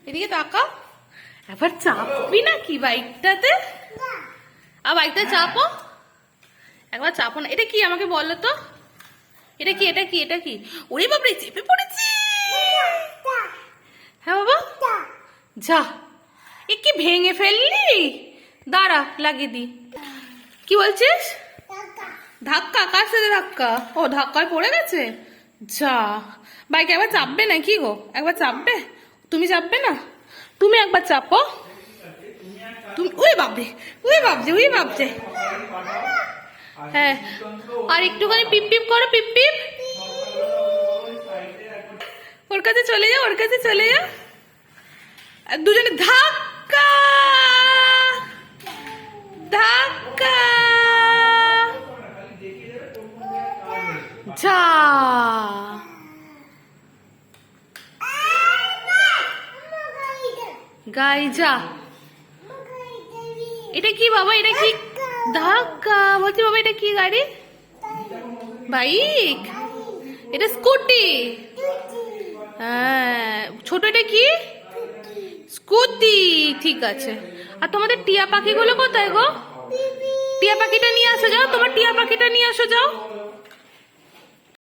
এদিকে তাকা। এবার চাপবি নাকি বাইকটাতে? আর বাইকটা চাপো, একবার চাপো না। এটা কি আমাকে বলো তো, এটা কি এটা কি এটা কি? ওরে বাপরে, চেপে পড়েছি। হ্যাঁ বাবা, যা। এ কি ভেঙে ফেললি? দাঁড়া, লাগিয়ে দি। কি বলছিস? ধাক্কা? কার সাথে ধাক্কা? ও, ধাক্কায় পড়ে গেছে। যা, বাইক একবার চাপবে না কি গো? একবার চাপবে? তুমি চাপবে না? তুমি একবার চাপো। তুমি, ওই ভাবছে, ওই ভাবছে, ওই ভাবছে। হ্যাঁ, আর একটুখানি পিপ পিপ করো, পিপ পিপ। ওর কাছে চলে যাও, ওর কাছে চলে যাও। আর দুজনে ধাক্কা ধাক্কা। যা, গাই যা। এটা কি বাবা? এটা কি? ধাক্কা বলছি বাবা, এটা কি গাড়ি? বাইক? এটা স্কুটি। হ্যাঁ, ছোট, এটা কি? স্কুটি। ঠিক আছে। আর তোমাদের টিয়া পাখিগুলো কোথায় গো? টিয়া পাখিটা নিয়ে আসো যাও, তোমার টিয়া পাখিটা নিয়ে আসো যাও।